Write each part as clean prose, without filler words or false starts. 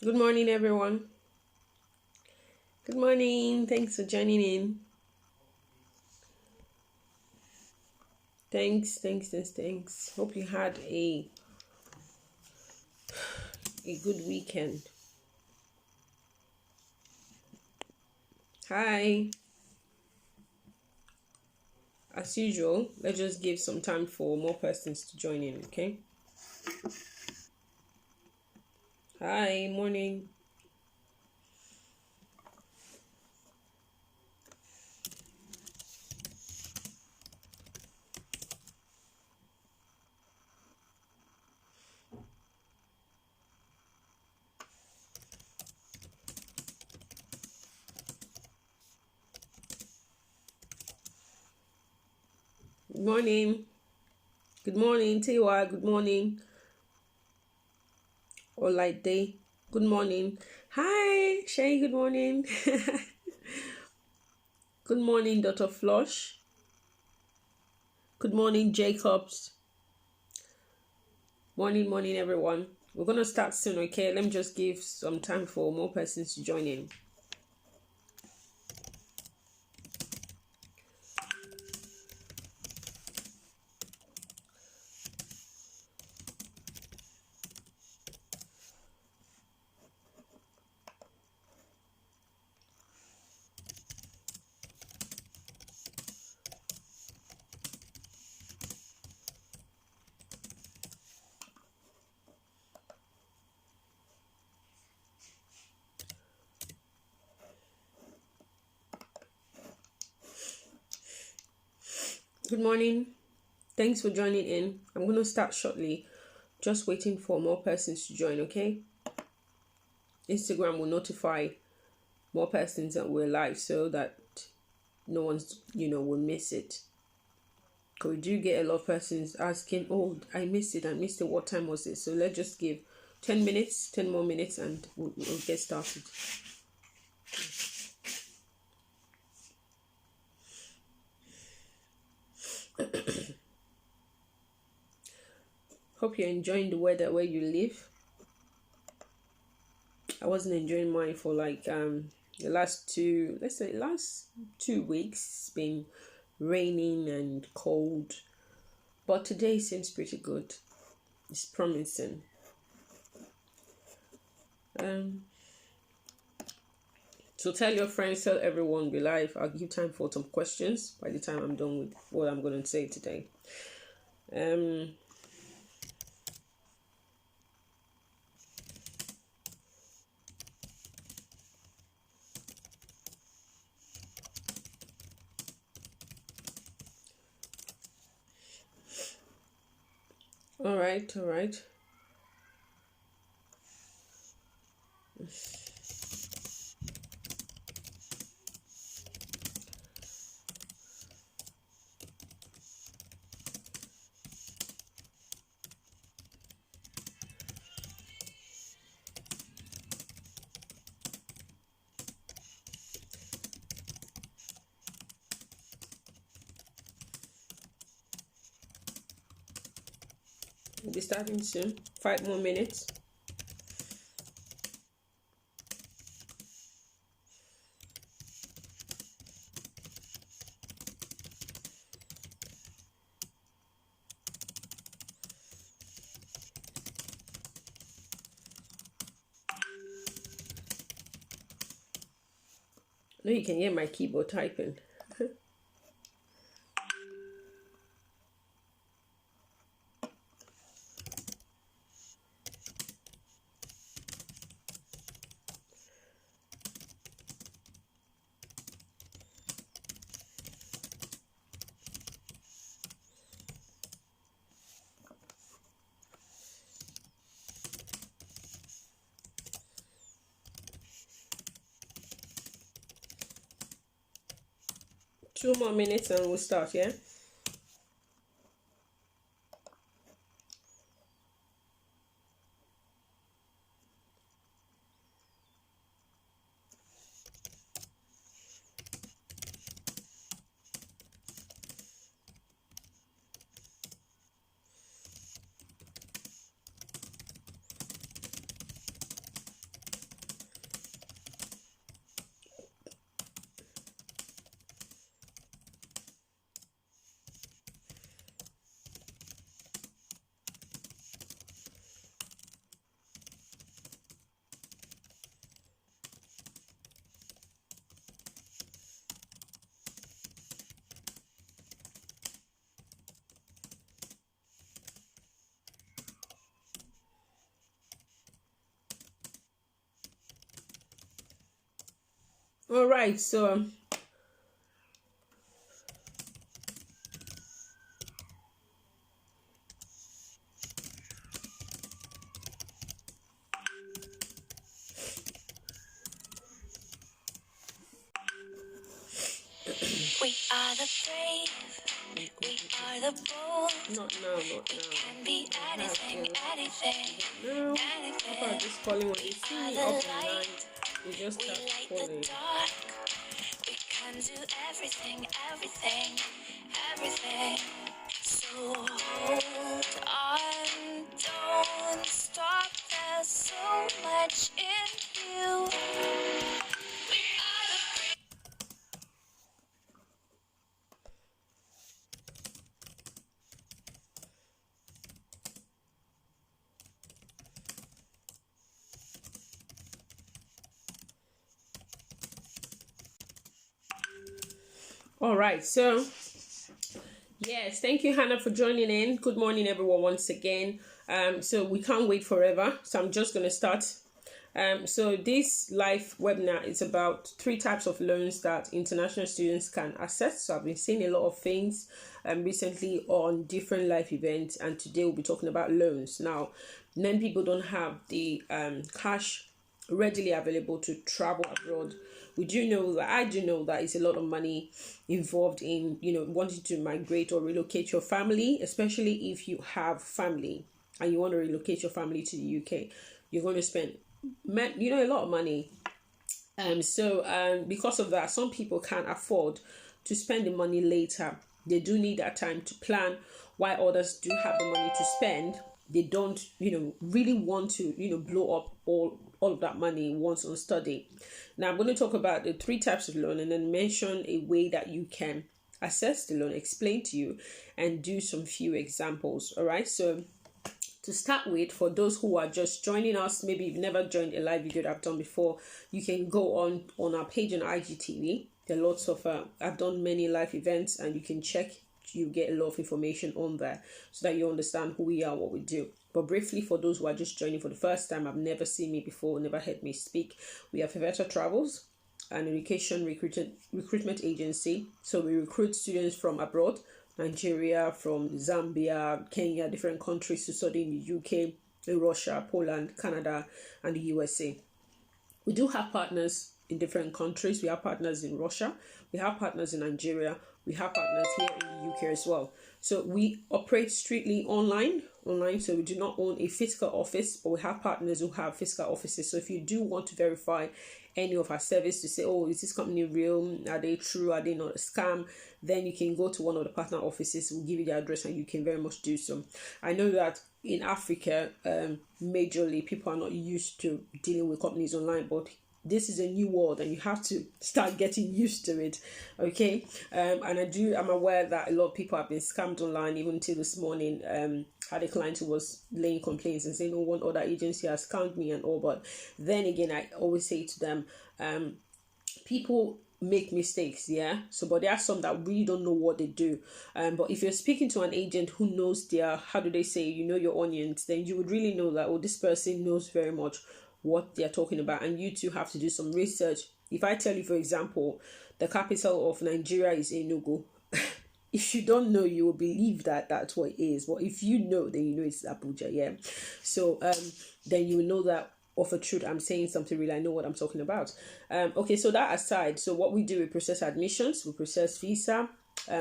Good morning, everyone. Good morning. Thanks for joining in. Thanks. Hope you had a good weekend. Hi. As usual, let's just give some time for more persons to join in, okay? Hi, morning. Good morning. Good morning, Tiwa. Good morning. Or light day. Good morning. Hi, Shay. Good morning. Good morning, Dr. Flush. Good morning, Jacobs. Morning, everyone. We're going to start soon, okay? Let me just give some time for more persons to join in. Good morning. Thanks for joining in. I'm going to start shortly. Just waiting for more persons to join, okay? Instagram will notify more persons that we're live so that no one's, will miss it. Because we do get a lot of persons asking, oh, I missed it. What time was it? So let's just give 10 minutes, 10 more minutes, and we'll get started. Hope you're enjoying the weather where you live. I wasn't enjoying mine for like the last 2 weeks. It's been raining and cold, but today seems pretty good. It's promising. So tell your friends, tell everyone be live. I'll give time for some questions by the time I'm done with what I'm going to say today. All right. We'll be starting soon. 5 more minutes. I know you can hear my keyboard typing. 2 more minutes and we'll start, yeah? All right, so we are the brave, we are the bold. not now, not now. Can be anything, anything, No, people are just calling when they see me up online. They just we start light the calling. dark. We can do everything, everything, everything. So hold on, don't stop. There's so much in you. We are the brave. All right, so yes, thank you, Hannah, for joining in. Good morning, everyone, once again. So we can't wait forever, so I'm just going to start. So this live webinar is about 3 types of loans that international students can access. So I've been seeing a lot of things recently on different live events, and today we'll be talking about loans. Now, many people don't have the cash readily available to travel abroad. We do know that, I do know that it's a lot of money involved in, wanting to migrate or relocate your family, especially if you have family and you want to relocate your family to the UK. You're going to spend, a lot of money. So because of that, some people can't afford to spend the money later. They do need that time to plan, while others do have the money to spend. They don't, really want to, blow up all of that money once on study. Now, I'm going to talk about the 3 types of loan and then mention a way that you can assess the loan, explain to you, and do some few examples. All right. So to start with, for those who are just joining us, maybe you've never joined a live video that I've done before, you can go on our page on IGTV. There are lots of, I've done many live events, and you can check, you get a lot of information on there so that you understand who we are, what we do. But briefly, for those who are just joining for the first time, have never seen me before, never heard me speak, we have Feveta Travels, an education recruitment agency. So we recruit students from abroad, Nigeria, from Zambia, Kenya, different countries to study in the UK, in Russia, Poland, Canada, and the USA. We do have partners in different countries. We have partners in Russia. We have partners in Nigeria. We have partners here in the UK as well. So we operate strictly online. So we do not own a physical office, but we have partners who have physical offices. So if you do want to verify any of our service to say, oh, is this company real? Are they true? Are they not a scam? Then you can go to one of the partner offices. We'll give you the address and you can very much do so. I know that in Africa, majorly people are not used to dealing with companies online, but this is a new world and you have to start getting used to it. Okay. And I'm aware that a lot of people have been scammed online. Even until this morning, had a client who was laying complaints and saying, oh, one other agency has scammed me and all. But then again, I always say to them, people make mistakes, yeah. So but there are some that really don't know what they do. But if you're speaking to an agent who knows their, how do they say, your onions, then you would really know that, oh, this person knows very much what they're talking about, and you too have to do some research. If I tell you, for example, the capital of Nigeria is Enugu, if you don't know, you will believe that that's what it is. But if you know, then you know it's Abuja, yeah. So then you will know that of a truth I'm saying something real. I know what I'm talking about. Okay, so that aside, so what we do, we process admissions, we process visa,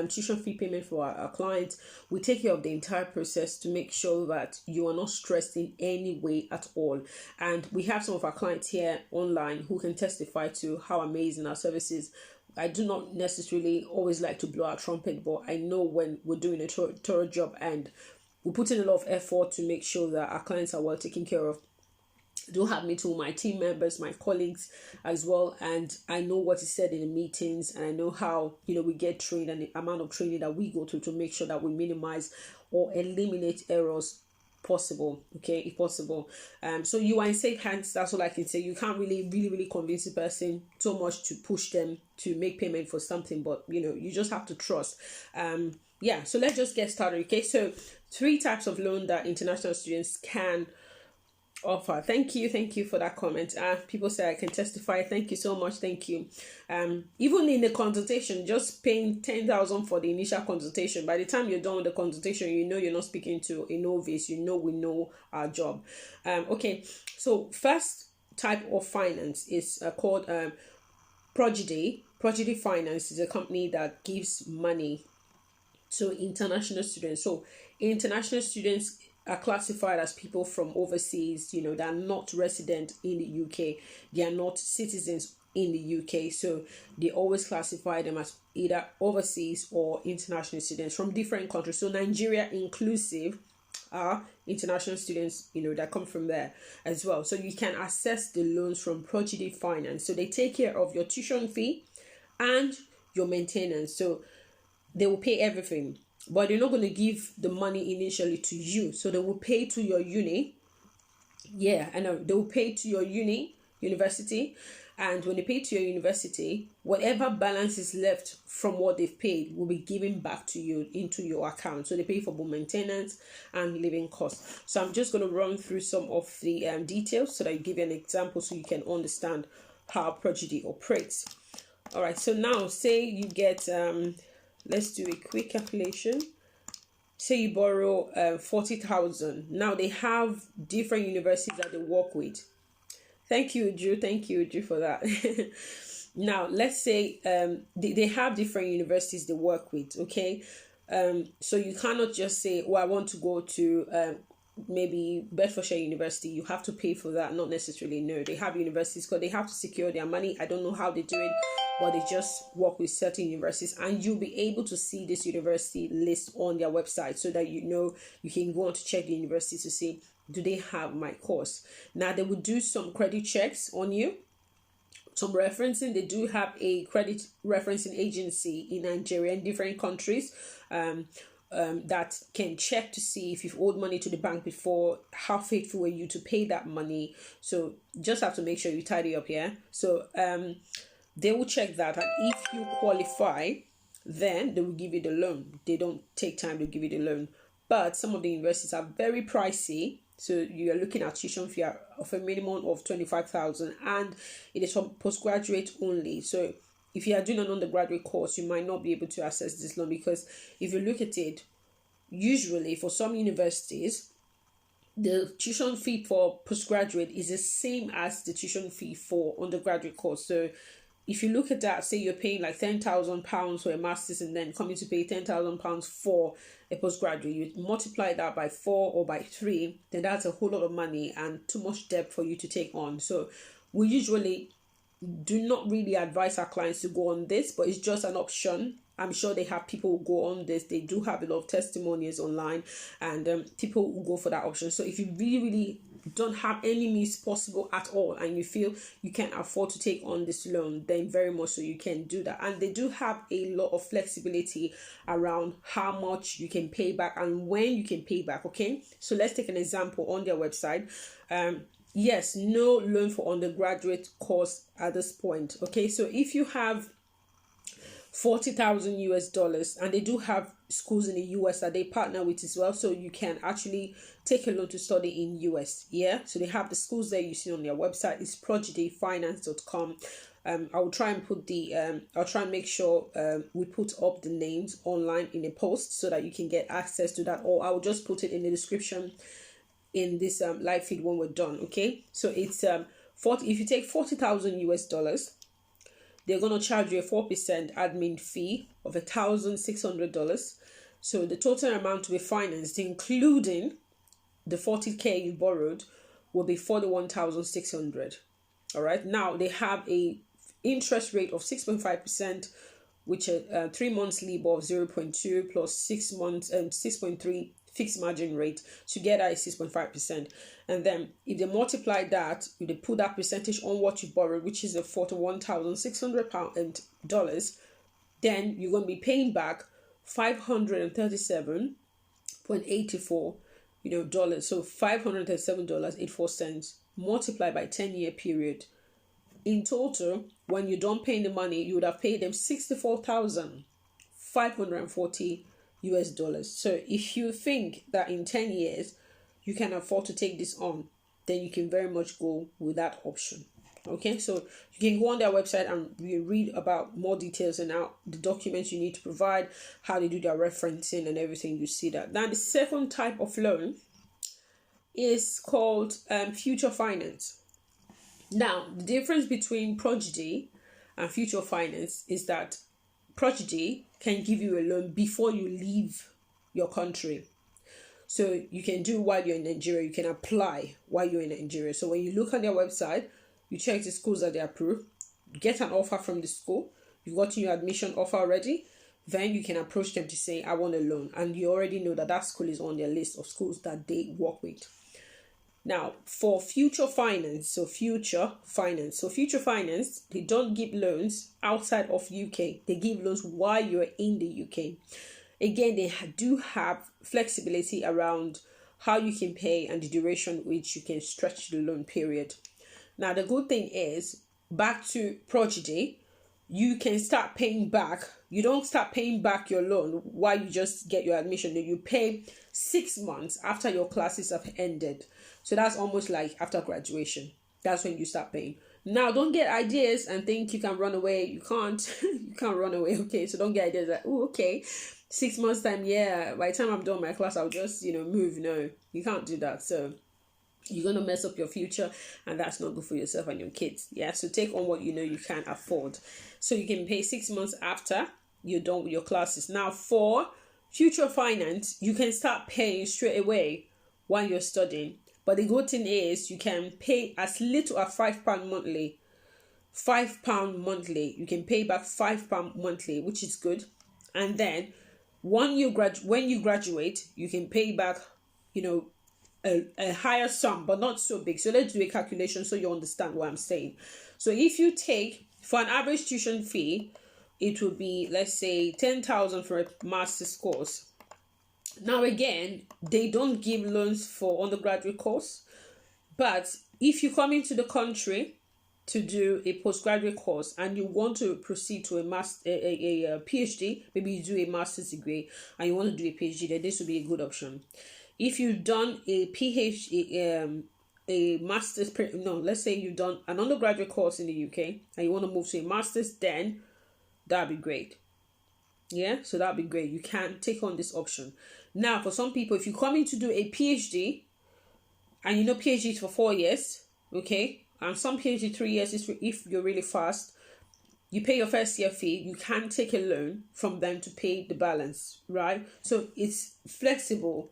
tuition fee payment for our clients. We take care of the entire process to make sure that you are not stressed in any way at all. And we have some of our clients here online who can testify to how amazing our service is. I do not necessarily always like to blow our trumpet, but I know when we're doing a thorough job and we put in a lot of effort to make sure that our clients are well taken care of. I do have meetings with my team members, my colleagues as well, and I know what is said in the meetings, and I know how we get trained and the amount of training that we go through to make sure that we minimize or eliminate errors possible, okay, if possible. So you are in safe hands. That's all I can say. You can't really convince a person so much to push them to make payment for something, but you just have to trust. Yeah, so let's just get started. Okay, so 3 types of loan that international students can offer. Thank you for that comment. People say I can testify. Thank you so much. Thank you. Even in the consultation, just paying 10,000 for the initial consultation, by the time you're done with the consultation, you know you're not speaking to a novice. You know we know our job. Okay, so first type of finance is called Prodigy. Prodigy Finance is a company that gives money to international students. So international students are classified as people from overseas, you know, that are not resident in the UK. They are not citizens in the UK. So they always classify them as either overseas or international students from different countries. So Nigeria inclusive are international students, you know, that come from there as well. So you can access the loans from Prodigy Finance. So they take care of your tuition fee and your maintenance. So they will pay everything, but they're not going to give the money initially to you. So they will pay to your uni. Yeah, I know. They will pay to your university. And when they pay to your university, whatever balance is left from what they've paid will be given back to you into your account. So they pay for both maintenance and living costs. So I'm just going to run through some of the details so that I give you an example so you can understand how Prodigy operates. All right. So now say you get, let's do a quick calculation. Say you borrow 40,000. Now they have different universities that they work with. Thank you, Drew. Thank you, Drew, for that. Now, let's say they have different universities they work with, okay? So you cannot just say, oh, I want to go to maybe Bedfordshire University. You have to pay for that. Not necessarily, no. They have universities because they have to secure their money. I don't know how they do it, but they just work with certain universities. And you'll be able to see this university list on their website so that you know you can go on to check the university to see, do they have my course? Now, they will do some credit checks on you, some referencing. They do have a credit referencing agency in Nigeria and different countries that can check to see if you've owed money to the bank before, how faithful were you to pay that money. So just have to make sure you tidy up here. So they will check that, and if you qualify, then they will give you the loan. They don't take time to give you the loan. But some of the universities are very pricey. So you are looking at tuition fee of a minimum of 25,000, and it is for postgraduate only. So if you are doing an undergraduate course, you might not be able to access this loan, because if you look at it, usually for some universities, the tuition fee for postgraduate is the same as the tuition fee for undergraduate course. So if you look at that, say you're paying like £10,000 for a master's and then coming to pay £10,000 for a postgraduate, you multiply that by 4 or by 3, then that's a whole lot of money and too much debt for you to take on. So we usually do not really advise our clients to go on this, but it's just an option. I'm sure they have people who go on this. They do have a lot of testimonies online, and people who go for that option. So if you really don't have any means possible at all and you feel you can't afford to take on this loan, then very much so you can do that. And they do have a lot of flexibility around how much you can pay back and when you can pay back. Okay, so let's take an example on their website. Yes, no loan for undergraduate course at this point. Okay, so if you have $40,000 and they do have schools in the US that they partner with as well, so you can actually take a loan to study in US. Yeah, so they have the schools there you see on their website. It's prodigyfinance.com. I will try and put I'll try and make sure we put up the names online in a post so that you can get access to that, or I will just put it in the description in this live feed when we're done. Okay, so it's if you take $40,000, they're going to charge you a 4% admin fee of $1,600. So the total amount to be financed, including the 40K you borrowed, will be $41,600. All right. Now they have a interest rate of 6.5%, which 3 months LIBOR of 0.2 plus 6 months 6.3 fixed margin rate. Together is 6.5%. And then if they multiply that, if they put that percentage on what you borrowed, which is a $41,600, then you're going to be paying back $537.84 dollars. So $537.84 multiplied by 10-year period. In total, when you're done paying the money, you would have paid them $64,540. So if you think that in 10 years you can afford to take this on, then you can very much go with that option. Okay, so you can go on their website and read about more details and how the documents you need to provide, how they do their referencing and everything. You see that. Now, the second type of loan is called future finance. Now, the difference between Prodigy and future finance is that Prodigy can give you a loan before you leave your country. So you can do while you're in Nigeria. You can apply while you're in Nigeria. So when you look on their website, you check the schools that they approve, get an offer from the school, you've gotten your admission offer already, then you can approach them to say, I want a loan. And you already know that that school is on their list of schools that they work with. Now, for future finance, they don't give loans outside of UK. They give loans while you're in the UK. Again, they do have flexibility around how you can pay and the duration which you can stretch the loan period. Now, the good thing is, back to Prodigy, you can start paying back. You don't start paying back your loan while you just get your admission. You pay 6 months after your classes have ended. So that's almost like after graduation. That's when you start paying. Now, don't get ideas and think you can run away. You can't. You can't run away, okay? So don't get ideas like, oh, okay, 6 months time, yeah, by the time I'm done my class, I'll just, move. No, you can't do that. So you're going to mess up your future, and that's not good for yourself and your kids. Yeah, so take on what you know you can afford. So you can pay 6 months after you're done with your classes. Now, for future finance, you can start paying straight away while you're studying. But the good thing is you can pay as little as £5 monthly. £5 monthly. You can pay back £5 monthly, which is good. And then when you graduate, you can pay back, a higher sum, but not so big. So let's do a calculation so you understand what I'm saying. So if you take, for an average tuition fee, it would be, let's say, 10,000 for a master's course. Now, again, they don't give loans for undergraduate course, but if you come into the country to do a postgraduate course and you want to proceed to a PhD, maybe you do a master's degree and you want to do a PhD, then this would be a good option. If you've done a PhD, a master's, let's say you've done an undergraduate course in the UK and you want to move to a master's, then that'd be great. Yeah, so that'd be great. You can take on this option. Now, for some people, if you come in to do a PhD, and PhD is for 4 years, okay, and some PhD 3 years is if you're really fast, you pay your first year fee, you can take a loan from them to pay the balance, right? So it's flexible,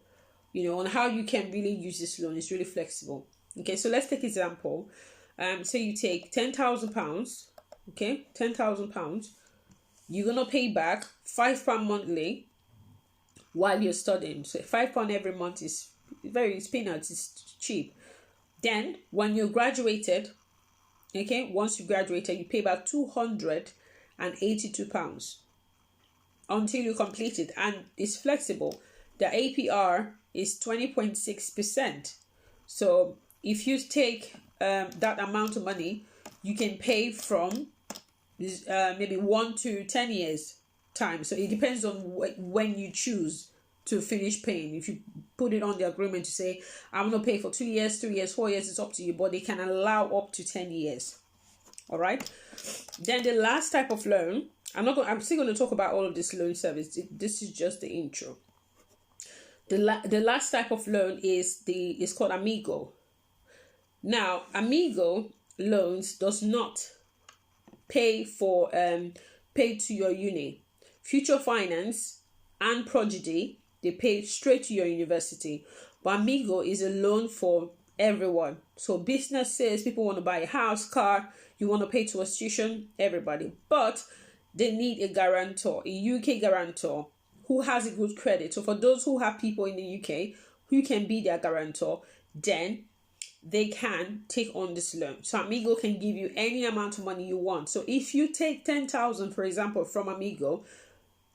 on how you can really use this loan. It's really flexible. Okay, so let's take example. So you take £10,000, okay, £10,000. You're going to pay back £5 monthly while you're studying. So £5 every month is it's peanuts, it's cheap. Then when you're graduated, okay, once you graduated, you pay back £282 until you complete it. And it's flexible. The APR is 20.6%. So if you take that amount of money, you can pay from maybe 1 to 10 years time. So it depends on when you choose to finish paying. If you put it on the agreement to say, I'm going to pay for 2 years, 3 years, 4 years, it's up to you, but they can allow up to 10 years. All right. Then the last type of loan, I'm still going to talk about all of this loan service. This is just the intro. The last type of loan is called Amigo. Now, Amigo loans does not pay to your uni. Future Finance and Prodigy, they pay straight to your university. But Amigo is a loan for everyone. So businesses, people want to buy a house, car, you want to pay to a tuition, everybody. But they need a guarantor, a UK guarantor who has a good credit. So for those who have people in the UK who can be their guarantor, then they can take on this loan. So Amigo can give you any amount of money you want. So if you take 10,000, for example, from Amigo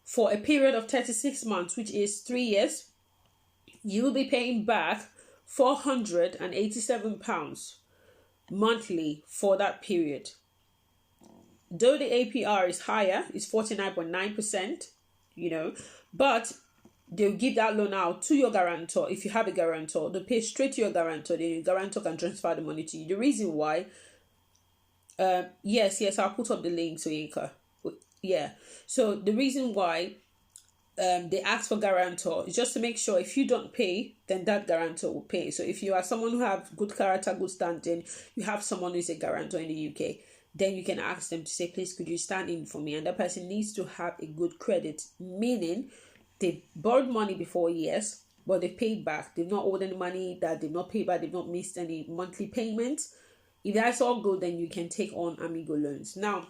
for a period of 36 months, which is 3 years, you will be paying back £487 monthly for that period. Though the APR is higher, it's 49.9%, but they'll give that loan out to your guarantor. If you have a guarantor, they'll pay straight to your guarantor. Then your guarantor can transfer the money to you. The reason why, yes, I'll put up the link to Inca. Yeah. So the reason why they ask for guarantor is just to make sure if you don't pay, then that guarantor will pay. So if you are someone who have good character, good standing, you have someone who's a guarantor in the UK, then you can ask them to say, please, could you stand in for me? And that person needs to have a good credit, meaning they borrowed money before, yes, but they paid back. They've not owed any money that they've not paid back. They've not missed any monthly payments. If that's all good, then you can take on Amigo loans. Now,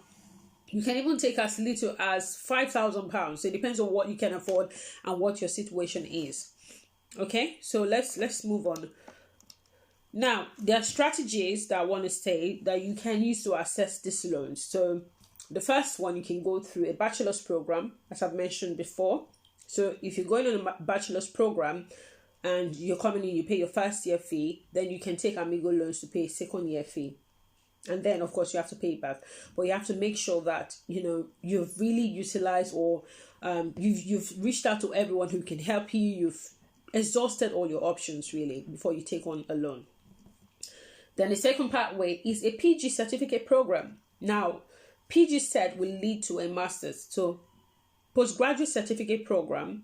you can even take as little as £5,000. So it depends on what you can afford and what your situation is. Okay, so let's move on. Now, there are strategies that I want to say that you can use to assess these loans. So the first one, you can go through a bachelor's program, as I've mentioned before. So if you're going on a bachelor's program and you're coming in, you pay your first year fee, then you can take Amigo loans to pay a second year fee. And then, of course, you have to pay it back. But you have to make sure that, you've really utilized or you've reached out to everyone who can help you. You've exhausted all your options, really, before you take on a loan. Then the second pathway is a PG certificate program. Now, PG cert will lead to a master's. So postgraduate certificate program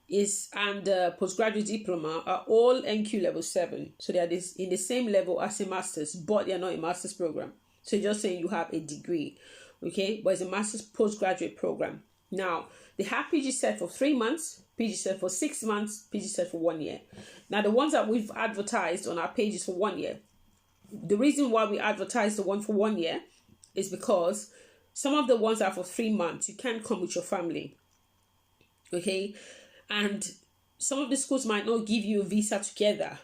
and postgraduate diploma are all NQ level 7. So they are in the same level as a master's, but they are not a master's program. So you're just saying you have a degree, okay? But it's a master's postgraduate program. Now, they have PG cert for 3 months, PG cert for 6 months, PG cert for 1 year. Now, the ones that we've advertised on our pages for 1 year, the reason why we advertise the one for 1 year is because some of the ones that are for 3 months, you can't come with your family, okay? And some of the schools might not give you a visa together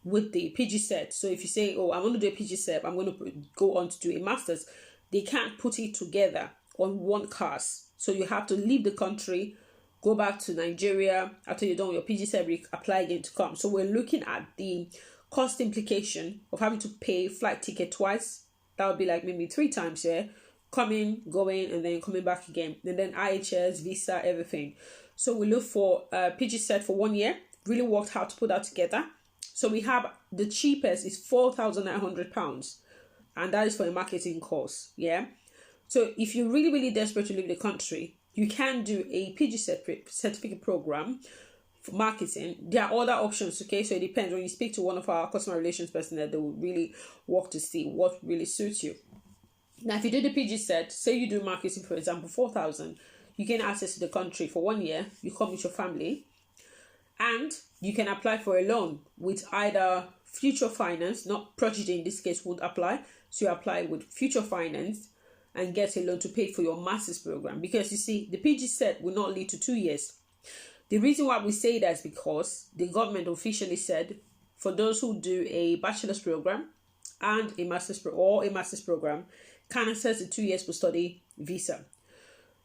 with the PG cert. So if you say, I want to do a PG cert, I'm going to go on to do a master's, they can't put it together on one course. So you have to leave the country, go back to Nigeria. After you're done with your PG cert, apply again to come. So we're looking at the cost implication of having to pay flight ticket twice. That would be like maybe 3 times, yeah? Coming, going, and then coming back again. And then IHS, visa, everything. So we look for PG cert for 1 year. Really worked hard to put that together. So we have the cheapest is £4,900. And that is for a marketing course, yeah? So if you're really, really desperate to leave the country, you can do a PG certificate program for marketing. There are other options, okay? So it depends. When you speak to one of our customer relations personnel, they will really work to see what really suits you. Now, if you do the PG cert, say you do marketing, for example, 4,000, you gain access to the country for 1 year. You come with your family, and you can apply for a loan with either Future Finance, not Prodigy in this case won't apply. So you apply with Future Finance and get a loan to pay for your master's program. Because you see, the PG cert will not lead to 2 years. The reason why we say that is because the government officially said for those who do a bachelor's program and a master's program can access the 2 years post-study visa.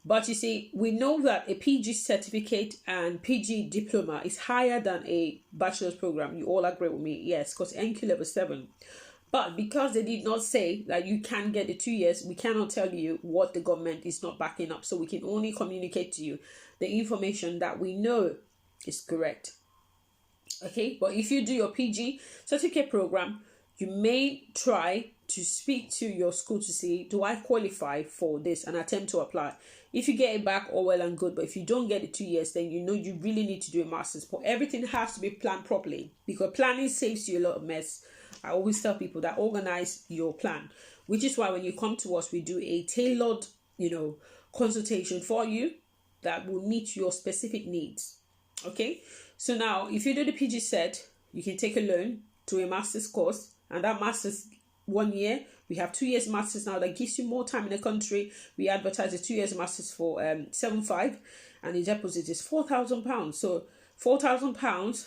But you see, we know that a PG certificate and PG diploma is higher than a bachelor's program. You all agree with me? Yes, because NQ level 7. But because they did not say that you can get the 2 years, we cannot tell you what the government is not backing up. So we can only communicate to you the information that we know is correct. Okay, but if you do your PG certificate program, you may try to speak to your school to see, do I qualify for this, and attempt to apply. If you get it back, all well and good. But if you don't get the 2 years, then you know you really need to do a master's. But everything has to be planned properly, because planning saves you a lot of mess. I always tell people that organize your plan, which is why when you come to us, we do a tailored, consultation for you that will meet your specific needs. Okay. So now, if you do the PG cert, you can take a loan to a master's course, and that master's 1 year. We have 2 years masters now that gives you more time in the country. We advertise the 2 years masters for 7,500, and the deposit is £4,000. So £4,000,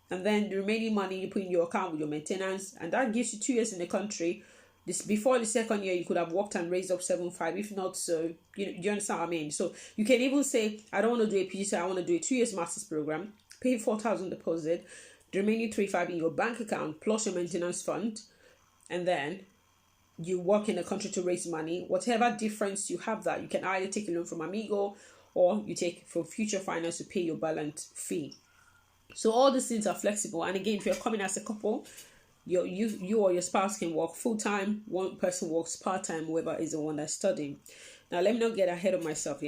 and then the remaining money you put in your account with your maintenance, and that gives you 2 years in the country. This before the second year, you could have worked and raised up 7,500. If not, so you understand what I mean. So you can even say, I don't want to do a PG, I want to do a 2 years masters program. Pay 4,000 deposit, the remaining 3,500 in your bank account plus your maintenance fund, and then you work in the country to raise money. Whatever difference you have, that you can either take a loan from Amigo or you take for future finance to pay your balance fee. So all these things are flexible. And again, if you're coming as a couple, you or your spouse can work full-time, one person works part-time, whoever is the one that's studying. Now let me not get ahead of myself.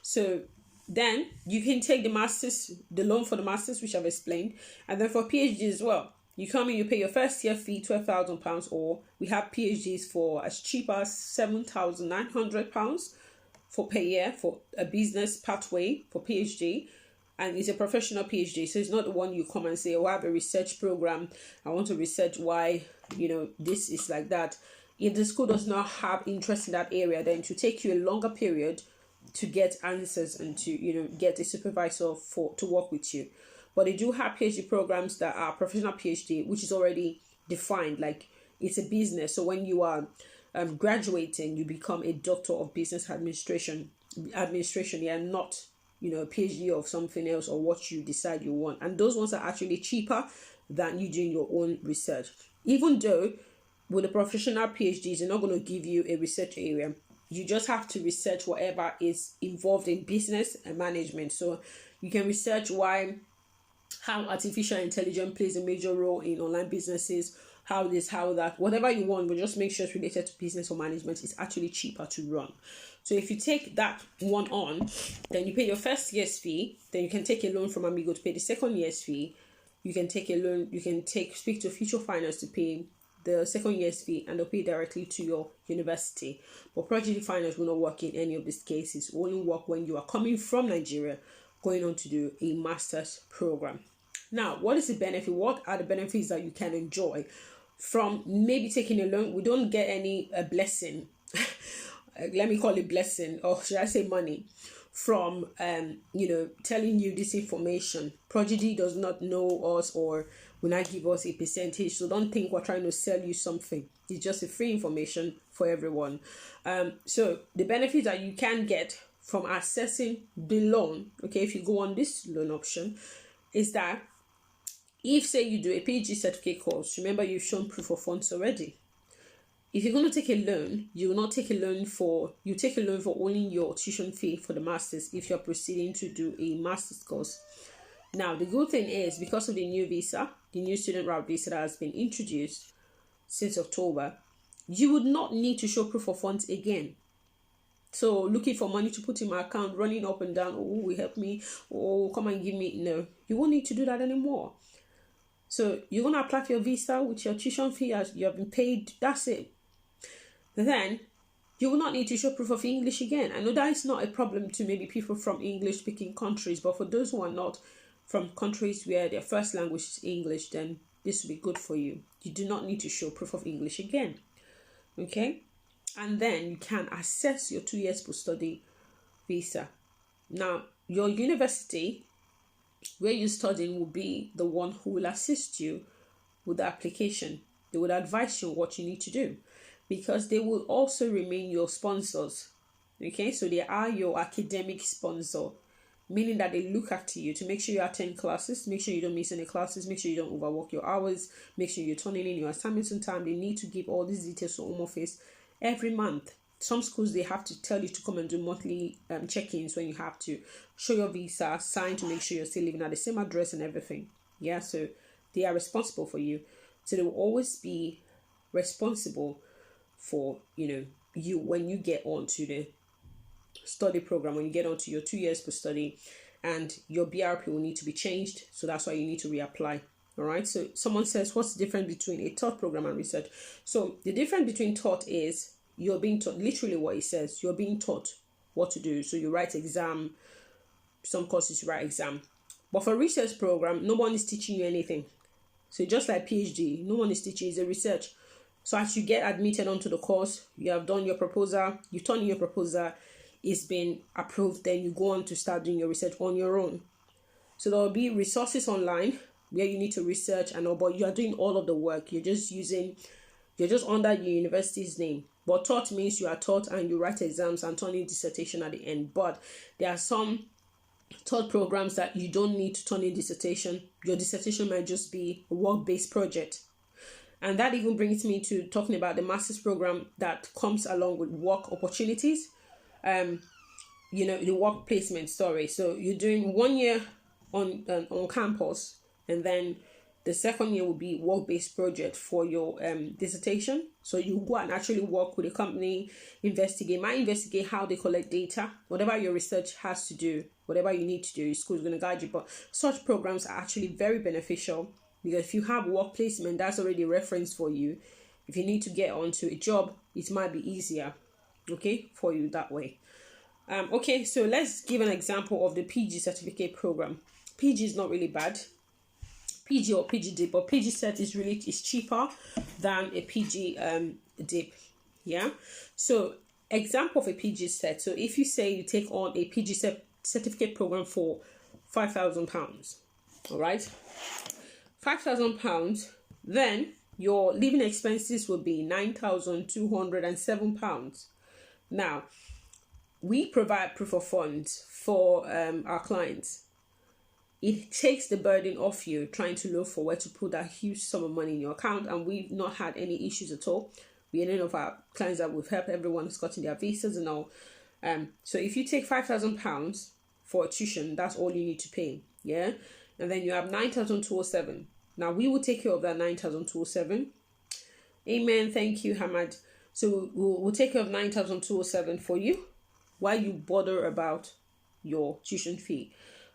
So then you can take the loan for the masters, which I've explained, and then for PhD as well. You come in, you pay your first year fee, £12,000, or we have PhDs for as cheap as £7,900 for per year for a business pathway for PhD. And it's a professional PhD, so it's not the one you come and say, oh, I have a research program, I want to research why, this is like that. If the school does not have interest in that area, then it will take you a longer period to get answers and to, get a supervisor to work with you. But they do have PhD programs that are professional PhD, which is already defined, like it's a business. So when you are graduating, you become a doctor of business administration, not a PhD of something else or what you decide you want. And those ones are actually cheaper than you doing your own research. Even though with the professional PhDs, they're not going to give you a research area. You just have to research whatever is involved in business and management. So you can research how artificial intelligence plays a major role in online businesses, how this, how that, whatever you want, but just make sure it's related to business or management. It's actually cheaper to run. So if you take that one on, then you pay your first year's fee, then you can take a loan from Amigo to pay the second year's fee. You can take a loan, speak to Future Finance to pay the second year's fee, and they'll pay directly to your university. But Prodigy Finance will not work in any of these cases. It will only work when you are coming from Nigeria, going on to do a master's program. Now, what is the benefit? What are the benefits that you can enjoy from maybe taking a loan? We don't get any blessing. Let me call it blessing, or should I say money, from telling you this information. Prodigy does not know us or will not give us a percentage, so don't think we're trying to sell you something. It's just a free information for everyone. So the benefits that you can get from accessing the loan, okay, if you go on this loan option, is that if say you do a PhD certificate course, remember you've shown proof of funds already. If you're going to take a loan, you will not take a loan for only your tuition fee for the masters if you're proceeding to do a master's course. Now, the good thing is, because of the new visa, the new student route visa that has been introduced since October, you would not need to show proof of funds again. So looking for money to put in my account, running up and down, oh, will help me, oh, come and give me. No, you won't need to do that anymore. So you're going to apply for your visa with your tuition fee as you have been paid. That's it. Then you will not need to show proof of English again. I know that is not a problem to maybe people from English-speaking countries, but for those who are not from countries where their first language is English, then this will be good for you. You do not need to show proof of English again. Okay? And then you can access your 2 years post-study visa. Now, your university where you're studying will be the one who will assist you with the application. They will advise you what you need to do, because they will also remain your sponsors. Okay, so they are your academic sponsor, meaning that they look after you to make sure you attend classes, make sure you don't miss any classes, make sure you don't overwork your hours, make sure you're turning in your assignments on time. They need to give all these details to Home Office every month. Some schools, they have to tell you to come and do monthly check-ins when you have to show your visa, sign to make sure you're still living at the same address and everything. Yeah, so they are responsible for you. So they will always be responsible for, you when you get onto the study program, when you get onto your 2 years per study, and your BRP will need to be changed. So that's why you need to reapply. All right. So someone says, what's the difference between a taught program and research? So the difference between taught is you're being taught, literally what it says, you're being taught what to do. So you write exam, some courses you write exam. But for research program, no one is teaching you anything. So just like PhD, no one is teaching, it's a research. So as you get admitted onto the course, you have done your proposal, you've turned in your proposal, it's been approved, then you go on to start doing your research on your own. So there will be resources online where you need to research and all, but you are doing all of the work. You're just under your university's name. But taught means you are taught and you write exams and turn in dissertation at the end. But there are some taught programs that you don't need to turn in dissertation. Your dissertation might just be a work-based project. And that even brings me to talking about the master's program that comes along with work opportunities. the work placement. Sorry, so you're doing 1 year on campus, and then the second year will be work-based project for your dissertation. So you go and actually work with a company, might investigate how they collect data, whatever your research has to do, whatever you need to do, your school is going to guide you. But such programs are actually very beneficial, because if you have work placement, that's already a reference for you. If you need to get onto a job, it might be easier, okay, for you that way. Okay, so let's give an example of the PG certificate program. PG is not really bad. PG or PG dip, but PG cert is cheaper than a PG dip. Yeah. So example of a PG cert. So if you say you take on a PG certificate program for £5,000, all right, £5,000, then your living expenses will be £9,207. Now, we provide proof of funds for our clients. It takes the burden off you trying to look for where to put that huge sum of money in your account, and we've not had any issues at all. We are none of our clients that we've helped. Everyone has gotten their visas and all. So if you take £5,000 for a tuition, that's all you need to pay. Yeah, and then you have 9,207. Now we will take care of that 9,207. Amen. Thank you, Hamad. So we'll take care of 9,207 for you, while you bother about your tuition fee.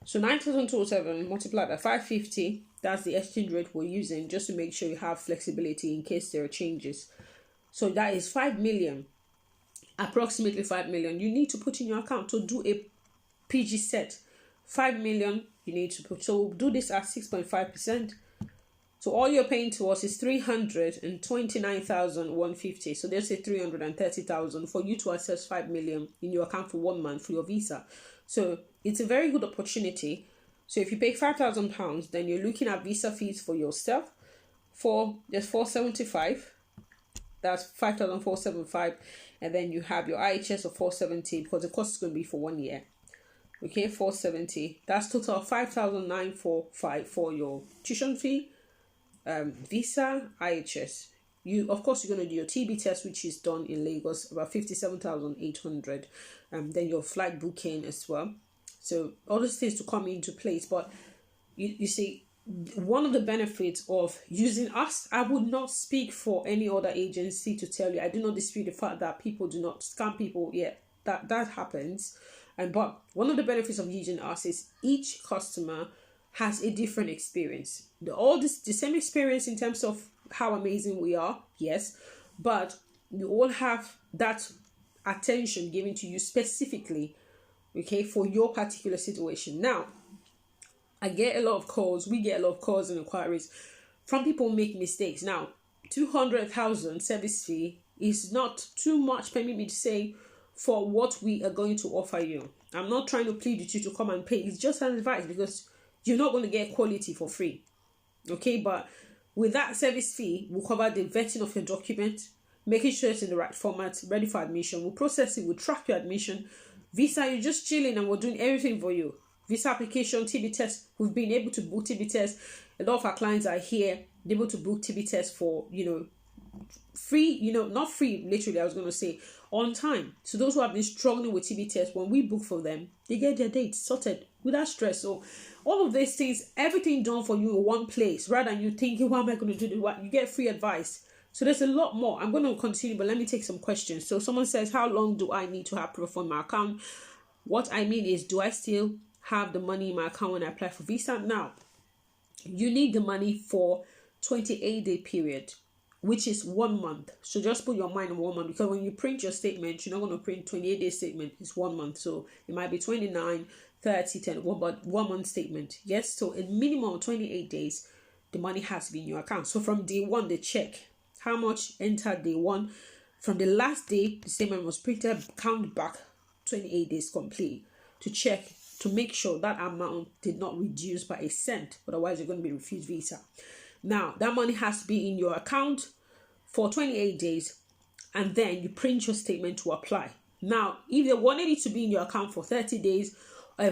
So 9,207 multiplied by 550, that's the exchange rate we're using, just to make sure you have flexibility in case there are changes. So that is 5 million, approximately 5 million you need to put in your account to do a PG set. 5 million you need to put. So we'll do this at 6.5%. So all you're paying to us is 329,150. So they'll say 330,000 for you to access 5 million in your account for 1 month for your visa. So it's a very good opportunity. So if you pay £5,000, then you're looking at visa fees for yourself there's 475. That's 5,475, and then you have your IHS of 470, because the cost is going to be for 1 year. Okay, 470. That's total of 5,945 for your tuition fee, visa, IHS. Of course you're going to do your TB test, which is done in Lagos, about 57,800. Then your flight booking as well. So all those things to come into place. But you see, one of the benefits of using us, I would not speak for any other agency to tell you. I do not dispute the fact that people do not scam people. Yeah, that happens. But one of the benefits of using us is each customer has a different experience. The same experience in terms of how amazing we are, yes, but you all have that attention given to you specifically, okay, for your particular situation. Now, we get a lot of calls and inquiries from people who make mistakes. Now, 200,000 service fee is not too much, permit me to say, for what we are going to offer you. I'm not trying to plead with you to come and pay. It's just an advice, because you're not going to get quality for free. Okay, but with that service fee, we'll cover the vetting of your document, making sure it's in the right format, ready for admission. We'll process it, we'll track your admission. Visa, you're just chilling and we're doing everything for you. Visa application, TB test, we've been able to book TB test. A lot of our clients are here, able to book TB test for, free, not free, literally, I was going to say, on time. So those who have been struggling with TB test, when we book for them, they get their dates sorted without stress. So all of these things, everything done for you in one place, rather than you thinking, what am I going to do? What? You get free advice. So there's a lot more. I'm going to continue, but let me take some questions. So someone says, how long do I need to have proof on my account? What I mean is, do I still have the money in my account when I apply for visa? Now, you need the money for 28-day period, which is 1 month. So just put your mind on 1 month, because when you print your statement, you're not going to print 28-day statement. It's 1 month. So it might be 29, 30, 10, but 1 month statement. Yes. So a minimum of 28 days, the money has to be in your account. So from day one, they check how much entered day one. From the last day the statement was printed, count back 28 days complete to check, to make sure that amount did not reduce by a cent. Otherwise, you're going to be refused visa. Now, that money has to be in your account for 28 days, and then you print your statement to apply. Now, if they wanted it to be in your account for 30 days,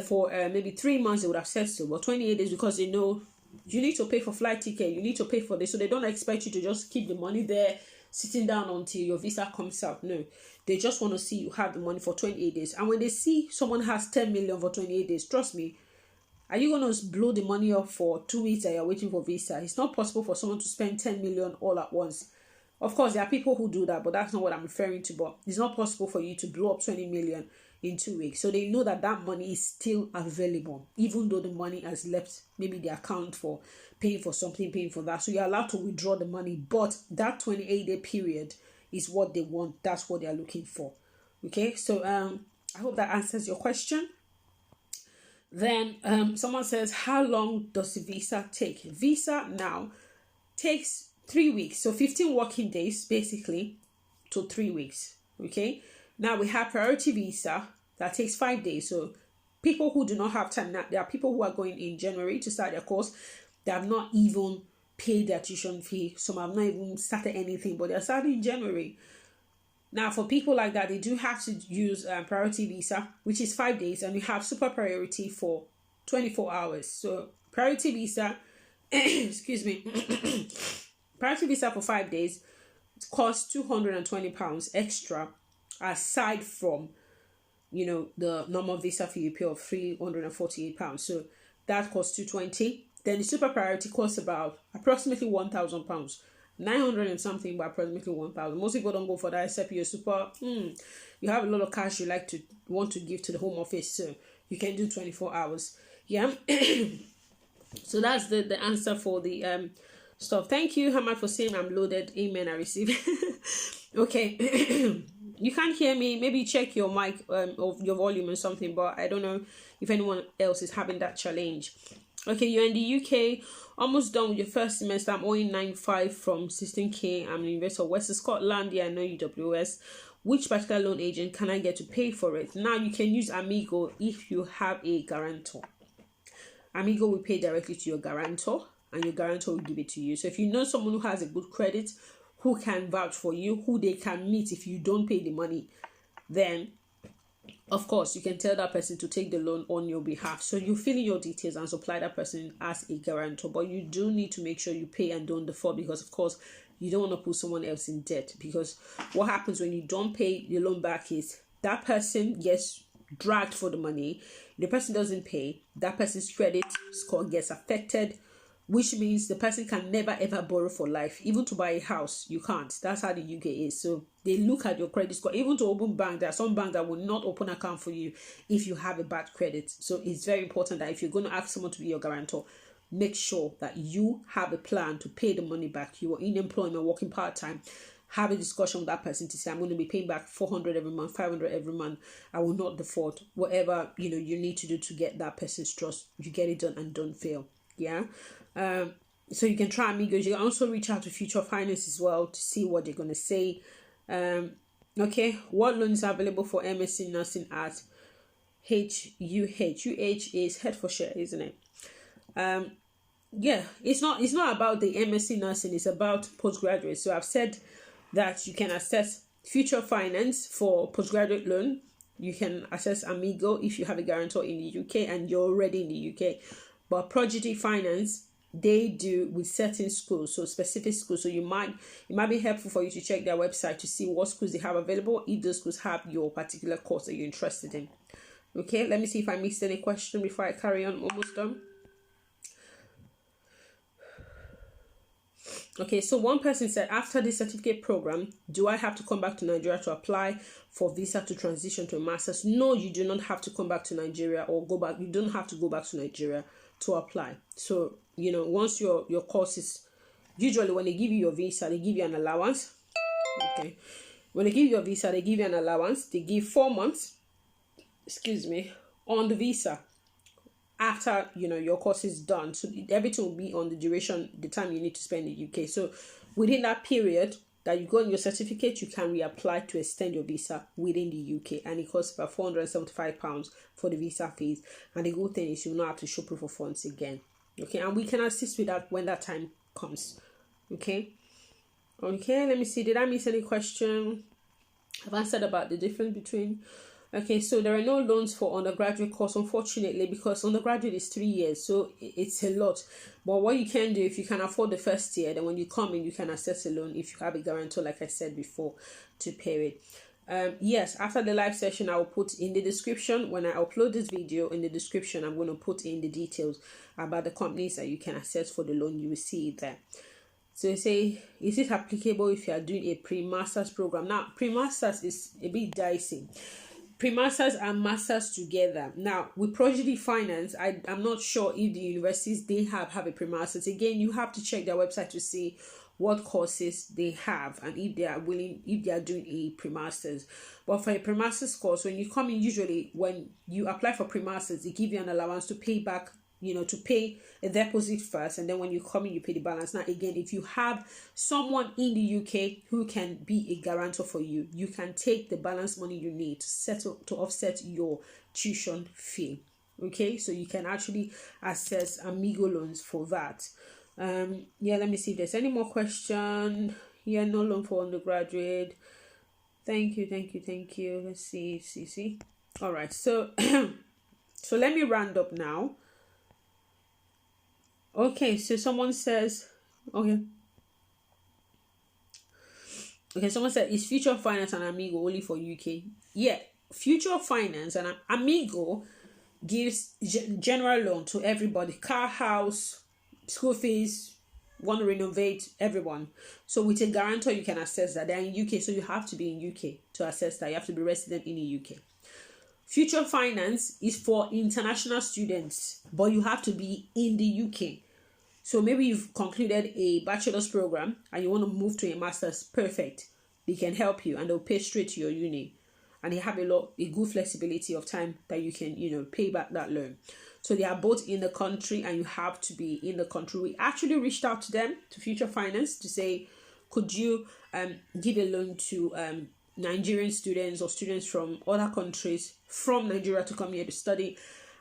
for maybe 3 months, they would have said so. But 28 days, because they know you need to pay for flight ticket, you need to pay for this. So they don't expect you to just keep the money there sitting down until your visa comes out. No, they just want to see you have the money for 28 days. And when they see someone has 10 million for 28 days, trust me, are you going to blow the money up for 2 weeks that you're waiting for visa? It's not possible for someone to spend 10 million all at once. Of course, there are people who do that, but that's not what I'm referring to. But it's not possible for you to blow up 20 million in 2 weeks. So they know that that money is still available, even though the money has left maybe the account for paying for something, paying for that. So you're allowed to withdraw the money, but that 28-day period is what they want. That's what they're looking for. Okay, so I hope that answers your question. Then someone says, how long does the visa take? Visa now takes 3 weeks, so 15 working days basically to 3 weeks. Okay, now we have priority visa that takes 5 days. So people who do not have time, now there are people who are going in January to start their course. They have not even paid their tuition fee. Some have not even started anything, but they're starting in January. Now, for people like that, they do have to use priority visa, which is 5 days, and we have super priority for 24 hours. So priority visa, excuse me, priority visa for 5 days costs £220 extra, aside from, the normal visa fee you pay of £348. So that costs $220. Then the super priority costs about approximately £1,000. 900 and something, but approximately 1,000. Most people don't go for that except you're super. You have a lot of cash you want to give to the home office, so you can do 24 hours. Yeah. So that's the answer for the stuff. Thank you, Hamad, for saying I'm loaded. Amen. I receive. Okay. You can't hear me. Maybe check your mic of your volume or something, but I don't know if anyone else is having that challenge. Okay, you're in the UK, almost done with your first semester. I'm owing 9.5 from 16k. I'm an investor, West Scotland. Yeah, I know UWS. Which particular loan agent can I get to pay for it? Now, you can use Amigo if you have a guarantor. Amigo will pay directly to your guarantor, and your guarantor will give it to you. So if you know someone who has a good credit, who can vouch for you, who they can meet if you don't pay the money, then of course, you can tell that person to take the loan on your behalf. So you fill in your details and supply that person as a guarantor. But you do need to make sure you pay and don't default, because, of course, you don't want to put someone else in debt. Because what happens when you don't pay the loan back is that person gets dragged for the money. The person doesn't pay. That person's credit score gets affected, which means the person can never ever borrow for life. Even to buy a house, you can't. That's how the UK is. So they look at your credit score. Even to open bank, there are some banks that will not open account for you if you have a bad credit. So it's very important that if you're going to ask someone to be your guarantor, make sure that you have a plan to pay the money back. You are in employment, working part-time. Have a discussion with that person to say, I'm going to be paying back 400 every month, 500 every month. I will not default. Whatever you need to do to get that person's trust, you get it done and don't fail. Yeah. So you can try Amigos. You can also reach out to Future Finance as well to see what they're going to say. Okay, what loans are available for MSc Nursing at HUH? UH is Hertfordshire, isn't it? Yeah, it's not about the MSc Nursing. It's about postgraduate. So I've said that you can access Future Finance for postgraduate loan. You can access Amigo if you have a guarantor in the UK and you're already in the UK. But Prodigy Finance, they do with certain schools, so specific schools. So it might be helpful for you to check their website to see what schools they have available, if those schools have your particular course that you're interested in. Okay, let me see if I missed any question before I carry on. Almost done. Okay, so one person said, after the certificate program, do I have to come back to Nigeria to apply for visa to transition to a master's? No, you do not have to come back to Nigeria or go back. You don't have to go back to Nigeria to apply. So, once your course is, usually when they give you your visa, they give you an allowance. Okay. When they give you your visa, they give you an allowance. They give 4 months, on the visa. After your course is done, so everything will be on the duration, the time you need to spend in the UK. So within that period that you got your certificate, you can reapply to extend your visa within the UK, and it costs about £475 for the visa fees. And the good thing is you will not have to show proof of funds again. Okay, and we can assist with that when that time comes. Okay, let me see. Did I miss any question? I've answered about the difference between Okay, so there are no loans for undergraduate course, unfortunately, because undergraduate is 3 years, so it's a lot. But what you can do, if you can afford the first year, then when you come in, you can access a loan if you have a guarantor, like I said before, to pay it. Yes, after the live session, I will put in the description, when I upload this video, in the description, I'm going to put in the details about the companies that you can access for the loan. You will see it there. So you say, is it applicable if you are doing a pre-master's program? Now, pre-master's is a bit dicey. Pre-masters and masters together. Now, with Prodigy Finance, I'm not sure if the universities they have a pre-masters. Again, you have to check their website to see what courses they have and if they are doing a pre-masters. But for a pre-masters course, when you come in, usually when you apply for pre-masters, they give you an allowance to pay back, to pay a deposit first, and then when you come in, you pay the balance. Now, again, if you have someone in the UK who can be a guarantor for you, you can take the balance money you need to offset your tuition fee. Okay, so you can actually access Amigo loans for that. Yeah, let me see if there's any more question. Yeah, no loan for undergraduate. Thank you. Let's see. All right, so so let me round up now. Okay, so someone says, okay, someone said, is Future Finance and Amigo only for UK? Yeah, Future Finance and Amigo gives general loan to everybody. Car, house, school fees, want to renovate, everyone. So with a guarantor, you can access that. They're in UK, so you have to be in UK to access that. You have to be resident in the UK. Future Finance is for international students, but you have to be in the UK. So maybe you've concluded a bachelor's program and you want to move to a master's. Perfect. They can help you and they'll pay straight to your uni. And they have a good flexibility of time that you can, pay back that loan. So they are both in the country and you have to be in the country. We actually reached out to them, to Future Finance, to say, could you give a loan to Nigerian students or students from other countries from Nigeria to come here to study?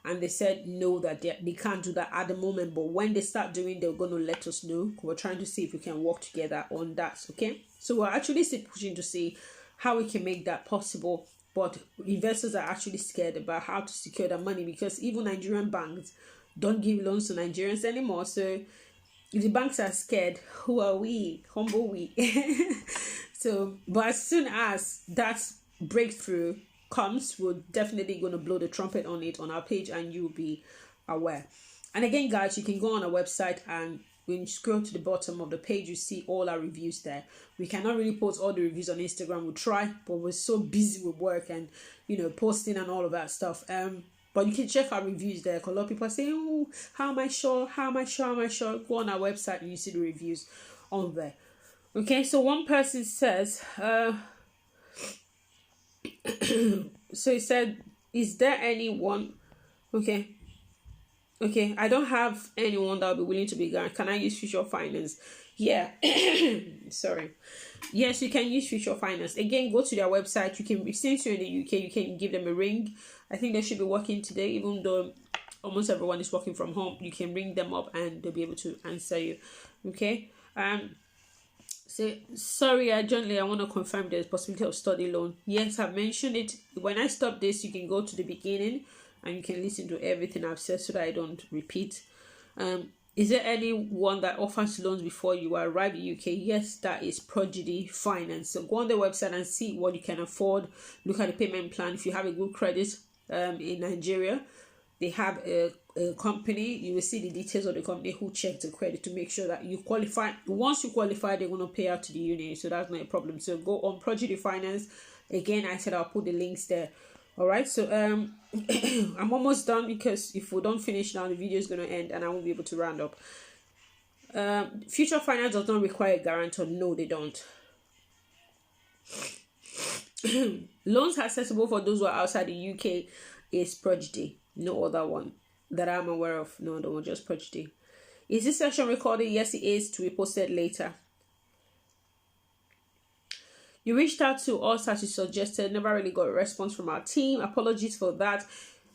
And they said no, that they can't do that at the moment. But when they start doing, they're going to let us know. We're trying to see if we can work together on that. Okay. So we're actually still pushing to see how we can make that possible. But investors are actually scared about how to secure the money, because even Nigerian banks don't give loans to Nigerians anymore. So if the banks are scared, who are we? Humble we. So, but as soon as that breakthrough comes, we're definitely going to blow the trumpet on it on our page and you'll be aware. And again, guys, you can go on our website, and when you scroll to the bottom of the page, you see all our reviews there. We cannot really post all the reviews on Instagram. We'll try, but we're so busy with work and posting and all of that stuff. But you can check our reviews there, because a lot of people are saying, oh, how am I sure? Go on our website and you see the reviews on there. Okay, so one person says, so he said, is there anyone? Okay, I don't have anyone that will be willing to be guarantor. Can I use Future Finance? Yeah. Sorry. Yes, you can use Future Finance. Again, go to their website. You can, since you're in the UK, you can give them a ring. I think they should be working today, even though almost everyone is working from home. You can ring them up and they'll be able to answer you. Okay. So sorry, I want to confirm there's possibility of study loan. Yes, I've mentioned it. When I stop this, you can go to the beginning and you can listen to everything I've said so that I don't repeat. Is there anyone that offers loans before you arrive in UK? Yes, that is Prodigy Finance. So go on their website and see what you can afford. Look at the payment plan. If you have a good credit in Nigeria, they have a company. You will see the details of the company who checks the credit to make sure that you qualify. Once you qualify, they're going to pay out to the uni, so that's not a problem. So go on Prodigy Finance. Again, I said I'll put the links there. All right, so I'm almost done, because if we don't finish now, the video is going to end and I won't be able to round up. Future Finance does not require a guarantor. No, they don't. Loans accessible for those who are outside the UK is Prodigy. No other one that I'm aware of. No other one, just Prodigy. Is this session recorded? Yes, it is, to be posted later. You reached out to us as you suggested, never really got a response from our team. Apologies for that.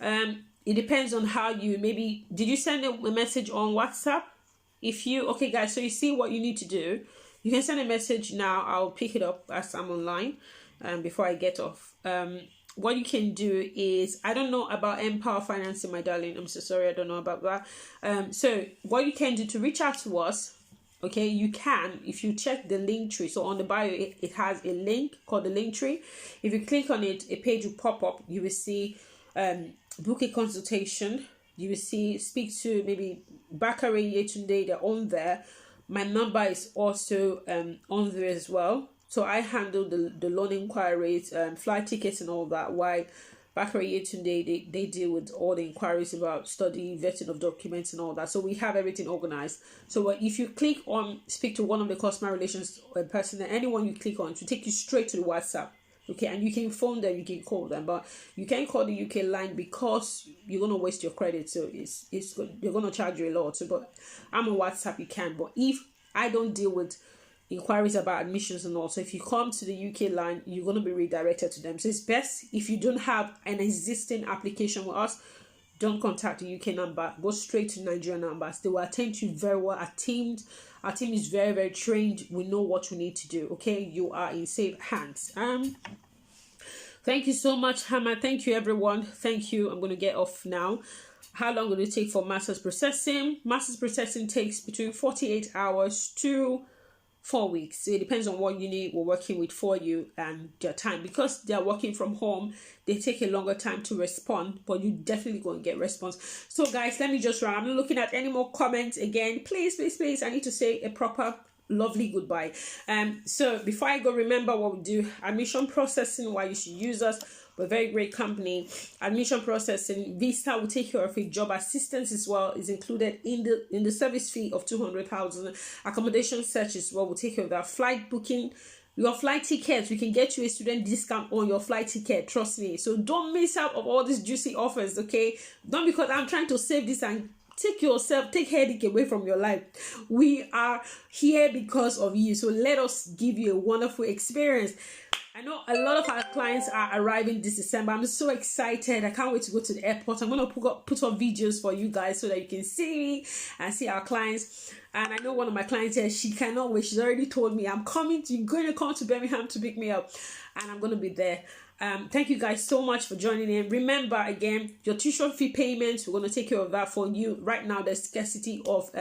It depends on how you, maybe, did you send a message on WhatsApp? Okay guys, so you see what you need to do. You can send a message now. I'll pick it up as I'm online before I get off. what you can do is, I don't know about Empower Financing, my darling. I'm so sorry, I don't know about that. So what you can do to reach out to us, okay, you can, if you check the link tree. So on the bio, it has a link called the link tree. If you click on it, a page will pop up. You will see book a consultation. You will see speak to maybe Bakare Yetunde. They're on there. My number is also on there as well. So I handle the loan inquiries, flight tickets and all that. Why Bakare Yetunde, they deal with all the inquiries about study, vetting of documents and all that. So we have everything organized. So if you click on speak to one of the customer relations person, anyone you click on to take you straight to the WhatsApp. Okay, and you can phone them, you can call them, but you can't call the UK line because you're gonna waste your credit. So they're gonna charge you a lot. So, but I'm on WhatsApp, you can. But if I don't deal with inquiries about admissions and all, so if you come to the UK line, you're gonna be redirected to them. So it's best if you don't have an existing application with us, don't contact the UK number. Go straight to Nigerian numbers. They will attend to you very well. Our team is very, very trained. We know what we need to do. Okay, you are in safe hands. Thank you so much, Hannah. Thank you, everyone. Thank you. I'm going to get off now. How long will it take for master's processing? Master's processing takes between 48 hours to 4 weeks. So it depends on what unit we're working with for you and their time. Because they're working from home, they take a longer time to respond, but you definitely going to get response. So guys, let me just run. I'm not looking at any more comments again. Please, please, please. I need to say a proper lovely goodbye. So before I go, remember what we do. Admission processing, why you should use us. We're a very great company. Admission processing, visa will take care of it. Job assistance as well is included in the service fee of 200,000. Accommodation search as well will take care of that. Flight booking, your flight tickets, we can get you a student discount on your flight ticket. Trust me. So don't miss out of all these juicy offers. Okay, don't because I'm trying to save this and take headache away from your life. We are here because of you. So let us give you a wonderful experience. I know a lot of our clients are arriving this December. I'm so excited. I can't wait to go to the airport. I'm going to put up videos for you guys so that you can see me and see our clients. And I know one of my clients here, she cannot wait. She's already told me, you're going to come to Birmingham to pick me up. And I'm going to be there. Thank you guys so much for joining in. Remember, again, your tuition fee payments, we're going to take care of that for you. Right now, there's scarcity of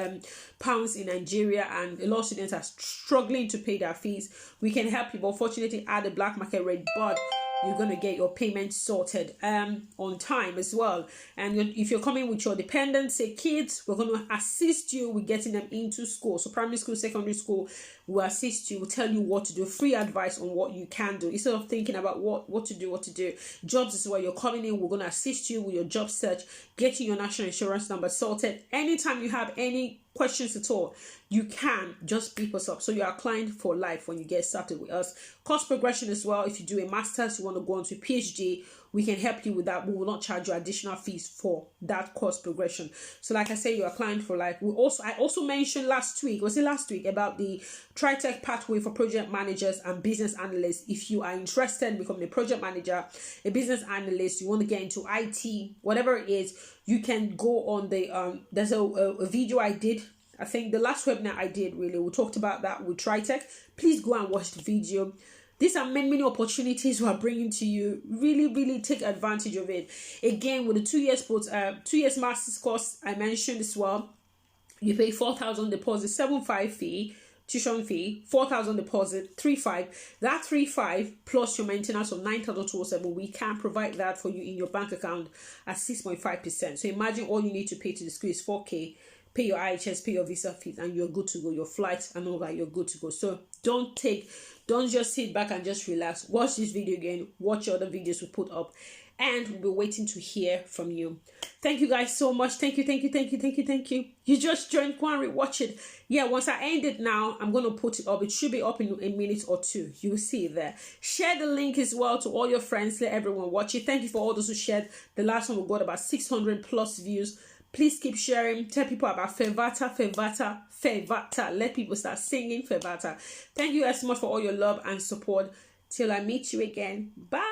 pounds in Nigeria, and a lot of students are struggling to pay their fees. We can help you, but unfortunately, at the black market rate, but you're going to get your payment sorted on time as well. And if you're coming with your dependents, say kids, we're going to assist you with getting them into school. So primary school, secondary school, we'll assist you, we'll tell you what to do, free advice on what you can do, instead of thinking about what to do. Jobs is where you're coming in, we're going to assist you with your job search, getting your national insurance number sorted. Anytime you have any questions at all, you can just beep us up. So you are a client for life when you get started with us. Course progression as well. If you do a master's, you want to go on to PhD, we can help you with that. We will not charge you additional fees for that course progression. So like I say, you're a client for life. I also mentioned last week about the TriTech pathway for project managers and business analysts. If you are interested in becoming a project manager, a business analyst, you want to get into IT, whatever it is, you can go on the there's a video I did. I think the last webinar I did, really, we talked about that with TriTech. Please go and watch the video. These are many opportunities we are bringing to you. Really take advantage of it. Again, with the 2 years master's course I mentioned as well, you pay 4,000 deposit, 7,500 fee, tuition fee, 4,000 deposit, 3,500. That 3,500 plus your maintenance of 9,207, we can provide that for you in your bank account at 6.5%. So imagine all you need to pay to the school is 4K. Pay your IHS, pay your visa fees, and you're good to go. Your flights and all that, you're good to go. So don't just sit back and just relax. Watch this video again. Watch other videos we put up, and we'll be waiting to hear from you. Thank you guys so much. Thank you. You just joined. Go and watch it. Yeah, once I end it now, I'm going to put it up. It should be up in a minute or two. You'll see it there. Share the link as well to all your friends. Let everyone watch it. Thank you for all those who shared. The last one we got about 600 plus views. Please keep sharing. Tell people about Fevata. Let people start singing Fevata. Thank you guys so much for all your love and support. Till I meet you again. Bye.